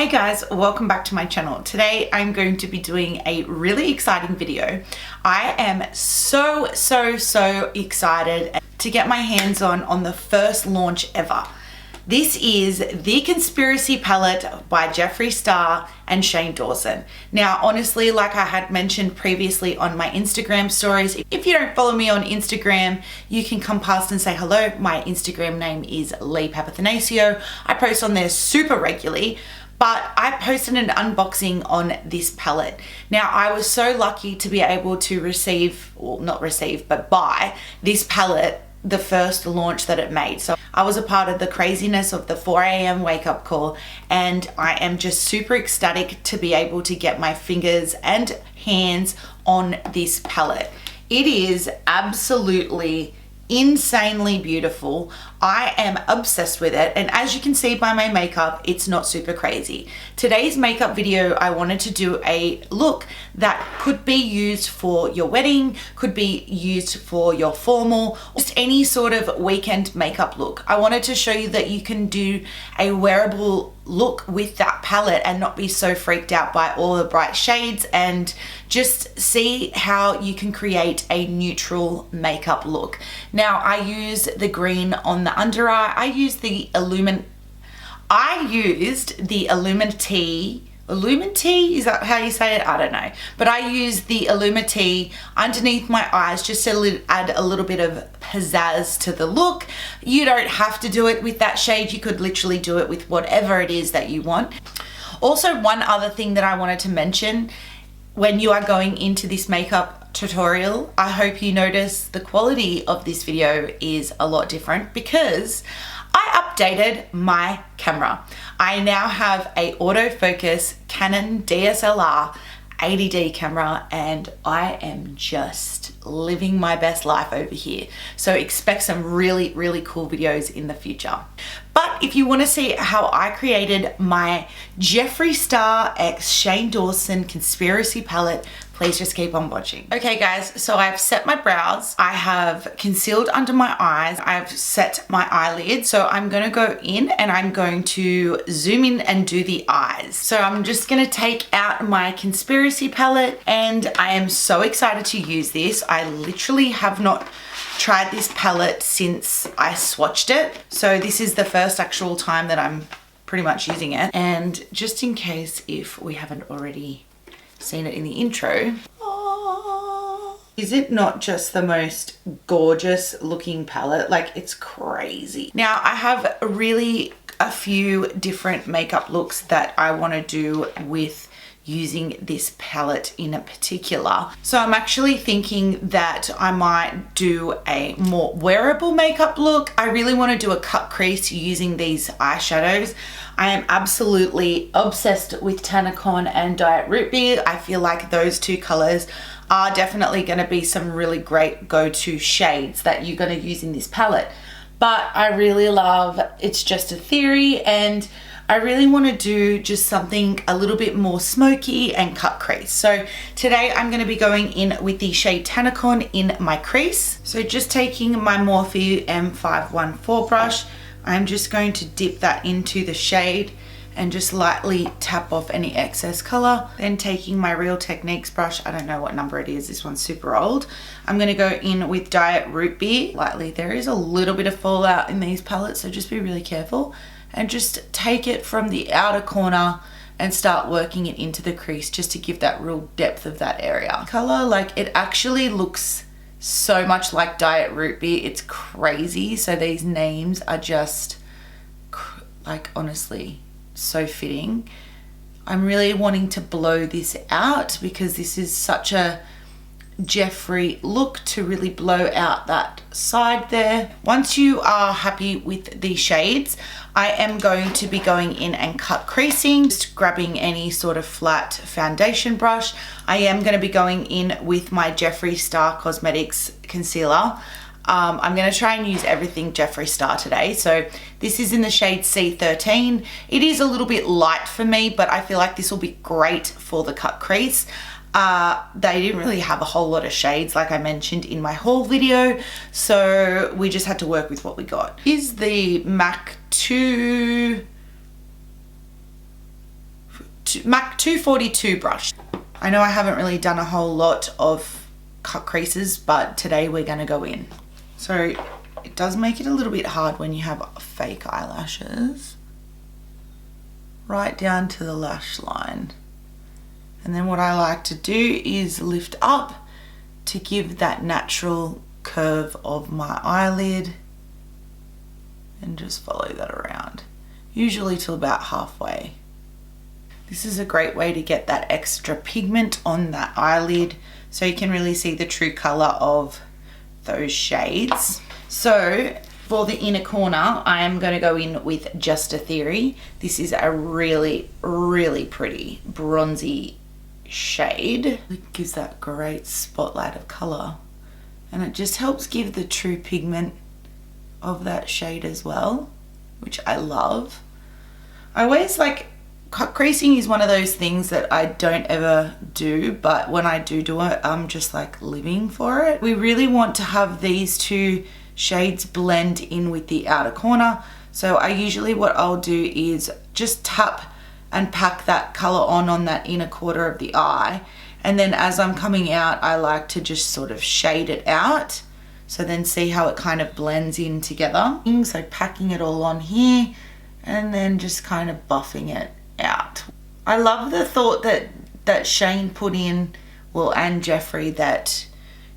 Hey guys, welcome back to my channel. Today I'm going to be doing a really exciting video. I am so excited to get my hands on the first launch ever. This is the Conspiracy Palette by Jeffree Star and Shane Dawson. Now, honestly, like I had mentioned previously on my Instagram stories, if you don't follow me on Instagram, you can come past and say hello. My Instagram name is Leigh Papathanasiou. I post on there super regularly, but I posted an unboxing on this palette. Now, I was so lucky to be able to receive, well, not receive, but buy this palette the first launch that it made. So I was a part of the craziness of the 4 a.m. wake up call, and I am just super ecstatic to be able to get my fingers and hands on this palette. It is absolutely insanely beautiful. I am obsessed with it, and as you can see by my makeup, it's not super crazy. Today's makeup video, I wanted to do a look that could be used for your wedding, could be used for your formal, just any sort of weekend makeup look. I wanted to show you that you can do a wearable look with that palette and not be so freaked out by all the bright shades, and just see how you can create a neutral makeup look. Now, I use the green on the under eye. I used the Illuminati, is that how you say it? I don't know. But I used the Illuminati underneath my eyes just to add a little bit of pizzazz to the look. You don't have to do it with that shade. You could literally do it with whatever it is that you want. Also, one other thing that I wanted to mention, when you are going into this makeup tutorial, I hope you notice the quality of this video is a lot different because I updated my camera. I now have a autofocus Canon DSLR 80D camera, and I am just living my best life over here. So expect some really cool videos in the future. But if you want to see how I created my Jeffree Star X Shane Dawson Conspiracy Palette, please just keep on watching. Okay guys, so I've set my brows, I have concealed under my eyes, I've set my eyelids. So I'm gonna go in and I'm going to zoom in and do the eyes. So I'm just gonna take out my Conspiracy palette, and I am so excited to use this. I literally have not tried this palette since I swatched it. So this is the first actual time that I'm pretty much using it. And just in case if we haven't already seen it in the intro, is it not just the most gorgeous looking palette? Like, it's crazy. Now, I have really a few different makeup looks that I want to do with using this palette in particular. So I'm actually thinking that I might do a more wearable makeup look. I really want to do a cut crease using these eyeshadows. I am absolutely obsessed with Tanacon and Diet Root Beer. I feel like those two colors are definitely going to be some really great go-to shades that you're going to use in this palette. But I really love It's Just a Theory, and I really want to do just something a little bit more smoky and cut crease. So today I'm going to be going in with the shade Tanacon in my crease. So just taking my Morphe M514 brush, I'm just going to dip that into the shade and just lightly tap off any excess color. Then taking my Real Techniques brush, I don't know what number it is, this one's super old. I'm gonna go in with Diet Root Beer lightly. There is a little bit of fallout in these palettes, so just be really careful. And just take it from the outer corner and start working it into the crease just to give that real depth of that area. Color, like, it actually looks so much like Diet Root Beer, it's crazy. So these names are just like, honestly, so fitting. I'm really wanting to blow this out because this is such a Jeffree look, to really blow out that side there. Once you are happy with the shades, I am going to be going in and cut creasing, just grabbing any sort of flat foundation brush. I am going to be going in with my Jeffree Star Cosmetics concealer. I'm going to try and use everything Jeffree Star today. So this is in the shade C13. It is a little bit light for me, but I feel like this will be great for the cut crease. They didn't really have a whole lot of shades like I mentioned in my haul video, so we just had to work with what we got. Is the MAC 2 MAC 242 brush. I know I haven't really done a whole lot of cut creases, but today we're gonna go in. So it does make it a little bit hard when you have fake eyelashes. Right down to the lash line. And then what I like to do is lift up to give that natural curve of my eyelid and just follow that around, usually till about halfway. This is a great way to get that extra pigment on that eyelid so you can really see the true color of those shades. So for the inner corner, I am going to go in with Just a Theory. This is a really, really pretty bronzy shade. It gives that great spotlight of color, and it just helps give the true pigment of that shade as well, which I love. I always like, cut creasing is one of those things that I don't ever do, but when I do it, I'm just like living for it. We really want to have these two shades blend in with the outer corner. So I usually, what I'll do is just tap and pack that color on that inner quarter of the eye, and then as I'm coming out, I like to just sort of shade it out, so then see how it kind of blends in together. So packing it all on here and then just kind of buffing it out. I love the thought that Shane put in, well, and Jeffree, that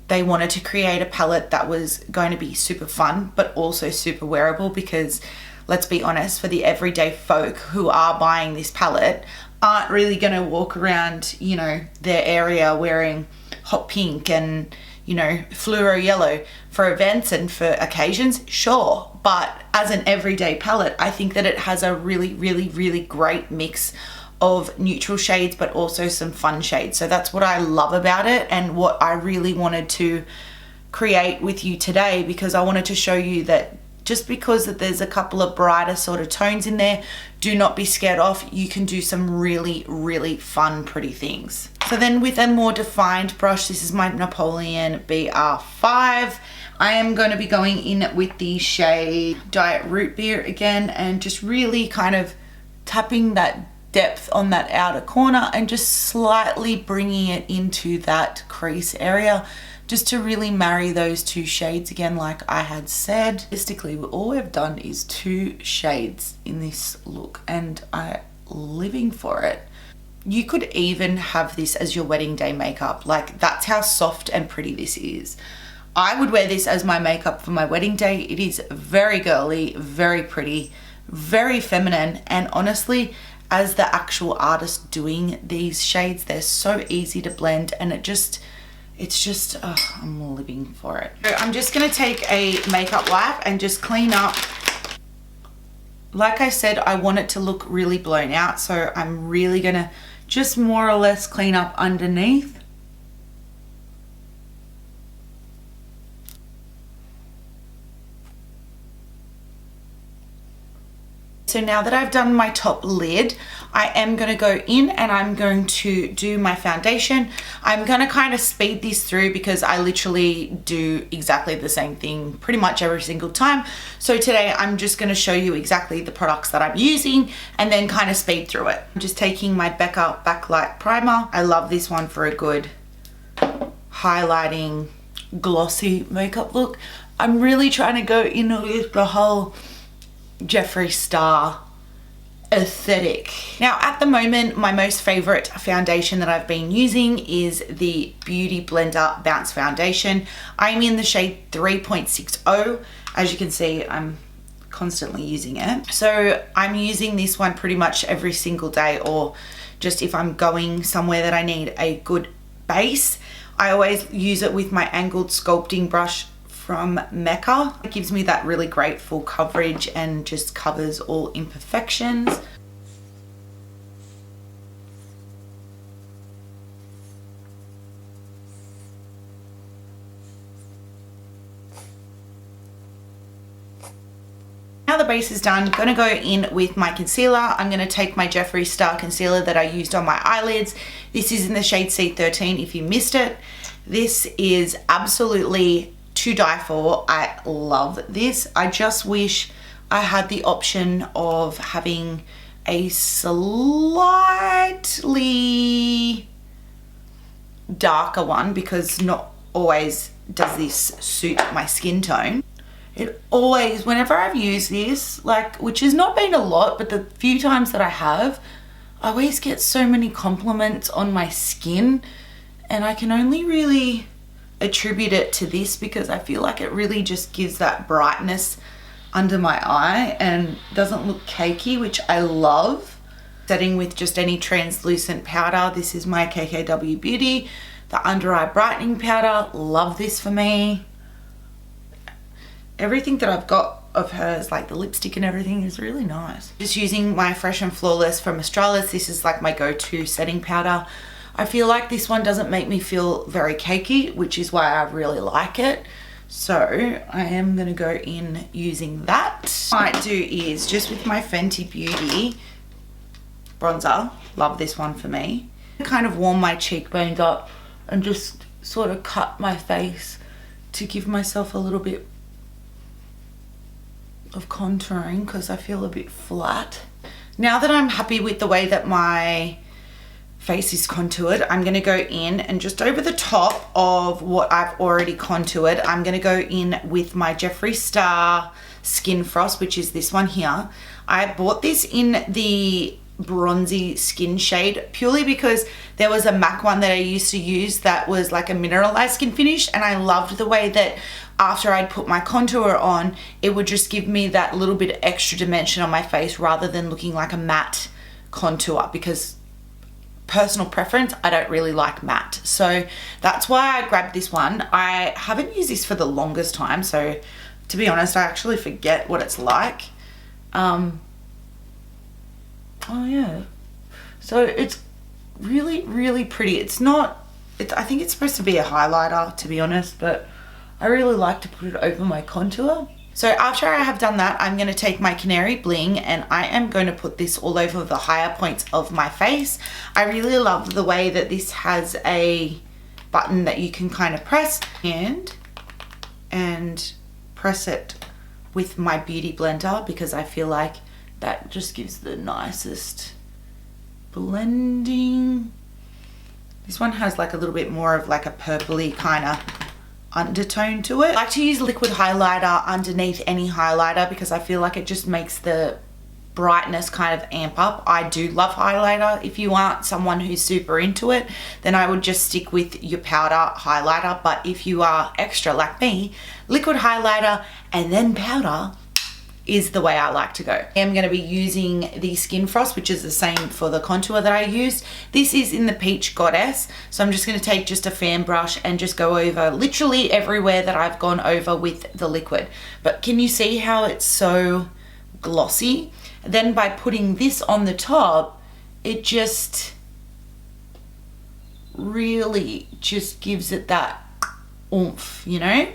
they wanted to create a palette that was going to be super fun but also super wearable, because let's be honest, for the everyday folk who are buying this palette aren't really going to walk around, you know, their area wearing hot pink and, you know, fluoro yellow. For events and for occasions, sure, but as an everyday palette, I think that it has a really, really, really great mix of neutral shades but also some fun shades. So that's what I love about it, and what I really wanted to create with you today, because I wanted to show you that just because that there's a couple of brighter sort of tones in there, do not be scared off. You can do some really, really fun, pretty things. So then with a more defined brush, this is my Napoleon BR5. I am going to be going in with the shade Diet Root Beer again, and just really kind of tapping that depth on that outer corner and just slightly bringing it into that crease area, just to really marry those two shades again, like I had said. Realistically, all we've done is 2 shades in this look, and I'm living for it. You could even have this as your wedding day makeup. Like, that's how soft and pretty this is. I would wear this as my makeup for my wedding day. It is very girly, very pretty, very feminine, and honestly, as the actual artist doing these shades, they're so easy to blend, and it's just, I'm living for it. So I'm just gonna take a makeup wipe and just clean up. Like I said, I want it to look really blown out, so I'm really gonna just more or less clean up underneath. So now that I've done my top lid, I am going to go in and I'm going to do my foundation. I'm going to kind of speed this through because I literally do exactly the same thing pretty much every single time. So today I'm just going to show you exactly the products that I'm using and then kind of speed through it. I'm just taking my Becca Backlight Primer. I love this one for a good highlighting glossy makeup look. I'm really trying to go in with the whole Jeffree Star aesthetic. Now at the moment, my most favorite foundation that I've been using is the Beauty Blender Bounce Foundation. I'm in the shade 3.60. As you can see, I'm constantly using it. So I'm using this one pretty much every single day, or just if I'm going somewhere that I need a good base. I always use it with my angled sculpting brush from Mecca. It gives me that really great full coverage and just covers all imperfections. Now the base is done, I'm gonna go in with my concealer. I'm gonna take my Jeffree Star concealer that I used on my eyelids. This is in the shade C13 if you missed it. This is absolutely to die for. I love this. I just wish I had the option of having a slight slightly darker one because not always does this suit my skin tone. It always, whenever I've used this, like, which has not been a lot, but the few times that I have, I always get so many compliments on my skin, and I can only really attribute it to this because I feel like it really just gives that brightness under my eye and doesn't look cakey, which I love. Setting with just any translucent powder. This is my KKW Beauty, the under eye brightening powder. Love this for me. Everything that I've got of hers, like the lipstick and everything, is really nice. Just using my Fresh and Flawless from Australis. This is like my go-to setting powder. I feel like this one doesn't make me feel very cakey, which is why I really like it. So I am gonna go in using that. What I might do is just with my Fenty Beauty bronzer, love this one for me, kind of warm my cheekbones up and just sort of cut my face to give myself a little bit of contouring because I feel a bit flat. Now that I'm happy with the way that my face is contoured, I'm going to go in and just over the top of what I've already contoured, I'm going to go in with my Jeffree Star Skin Frost, which is this one here. I bought this in the bronzy skin shade purely because there was a MAC one that I used to use that was like a mineralized skin finish, and I loved the way that after I'd put my contour on, it would just give me that little bit of extra dimension on my face rather than looking like a matte contour, because personal preference, I don't really like matte. So that's why I grabbed this one. I haven't used this for the longest time, so to be honest, I actually forget what it's like. Oh yeah, so it's really, really pretty. It's not, I think it's supposed to be a highlighter, to be honest, but I really like to put it over my contour. So after I have done that, I'm going to take my Canary Bling and I am going to put this all over the higher points of my face. I really love the way that this has a button that you can kind of press and press it with my Beauty Blender, because I feel like that just gives the nicest blending. This one has like a little bit more of like a purpley kind of undertone to it. I like to use liquid highlighter underneath any highlighter because I feel like it just makes the brightness kind of amp up. I do love highlighter. If you aren't someone who's super into it, then I would just stick with your powder highlighter. But if you are extra like me, liquid highlighter and then powder is the way I like to go. I am going to be using the Skin Frost, which is the same for the contour that I used. This is in the Peach Goddess. So I'm just going to take just a fan brush and just go over literally everywhere that I've gone over with the liquid. But can you see how it's so glossy? Then by putting this on the top, it just really just gives it that oomph, you know?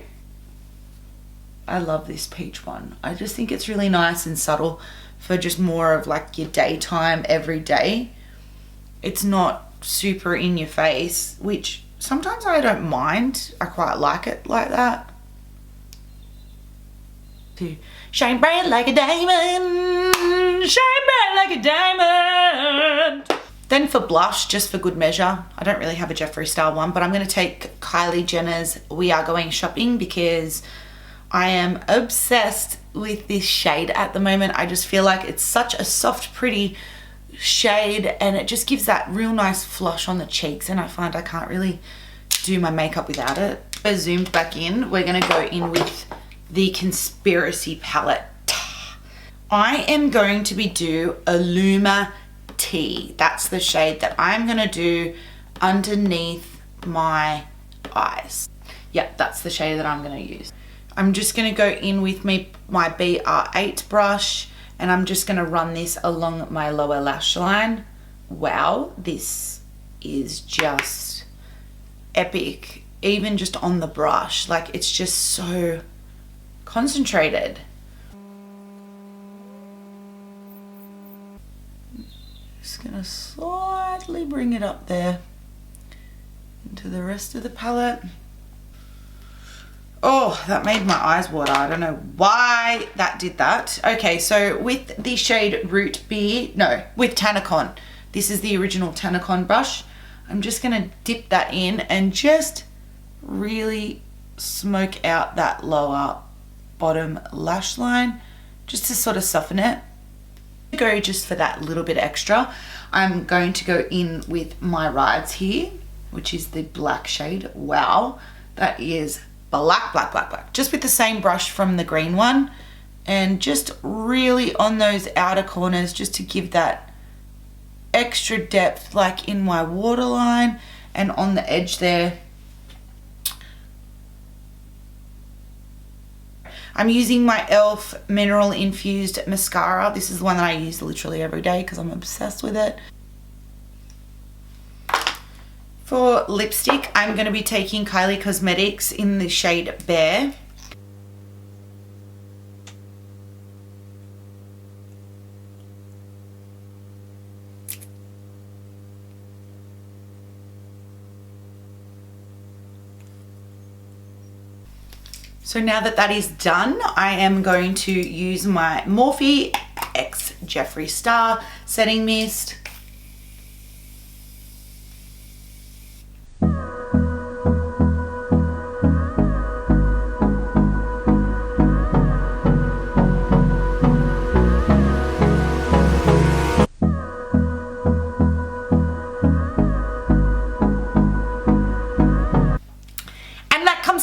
I love this peach one. I just think it's really nice and subtle for just more of like your daytime, every day. It's not super in your face, which sometimes I don't mind. I quite like it like that. To shine bright like a diamond, shine bright like a diamond. Then for blush, just for good measure, I don't really have a Jeffree Star one, but I'm going to take Kylie Jenner's We Are Going Shopping because I am obsessed with this shade at the moment. I just feel like it's such a soft, pretty shade and it just gives that real nice flush on the cheeks, and I find I can't really do my makeup without it. So zoomed back in, we're gonna go in with the Conspiracy palette. I am going to be do Illuma Tea. That's the shade that I'm gonna do underneath my eyes. Yep, that's the shade that I'm gonna use. I'm just going to go in with my BR8 brush and I'm just going to run this along my lower lash line. Wow, this is just epic. Even just on the brush, like it's just so concentrated. Just going to slightly bring it up there into the rest of the palette. Oh, that made my eyes water. I don't know why that did that. Okay, so with the shade Root Beer, no, with Tanacon. This is the original Tanacon brush. I'm just gonna dip that in and just really smoke out that lower bottom lash line just to sort of soften it. Go just for that little bit extra. I'm going to go in with my Rides here, which is the black shade. Wow, that is black, black, black, black. Just with the same brush from the green one, and just really on those outer corners just to give that extra depth, like in my waterline and on the edge there. I'm using my e.l.f. mineral infused mascara. This is the one that I use literally every day because I'm obsessed with it. For lipstick, I'm going to be taking Kylie Cosmetics in the shade Bare. So now that that is done, I am going to use my Morphe X Jeffree Star Setting Mist.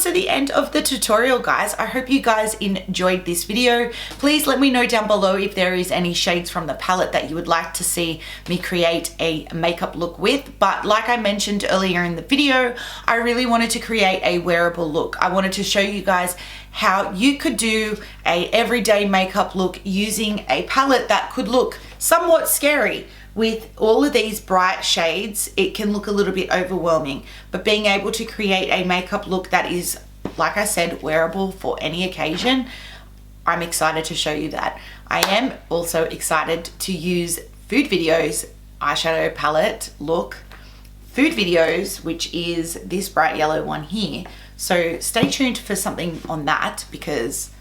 To the end of the tutorial, guys. I hope you guys enjoyed this video. Please let me know down below if there is any shades from the palette that you would like to see me create a makeup look with. But like I mentioned earlier in the video, I really wanted to create a wearable look. I wanted to show you guys how you could do a everyday makeup look using a palette that could look somewhat scary. With all of these bright shades, it can look a little bit overwhelming, but being able to create a makeup look that is, like I said, wearable for any occasion, I'm excited to show you that. I am also excited to use food videos eyeshadow palette look, food videos, which is this bright yellow one here. So stay tuned for something on that, because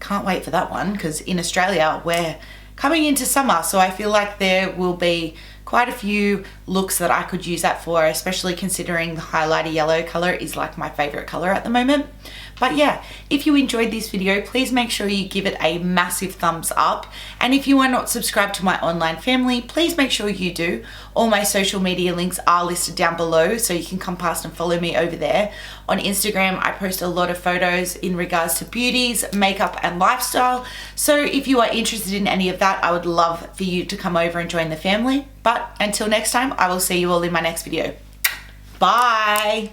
can't wait for that one, because in Australia we're coming into summer, so I feel like there will be quite a few looks that I could use that for, especially considering the highlighter yellow color is like my favorite color at the moment. But yeah, if you enjoyed this video, please make sure you give it a massive thumbs up. And if you are not subscribed to my online family, please make sure you do. All my social media links are listed down below, so you can come past and follow me over there. On Instagram, I post a lot of photos in regards to beauties, makeup, and lifestyle. So if you are interested in any of that, I would love for you to come over and join the family. But until next time, I will see you all in my next video. Bye.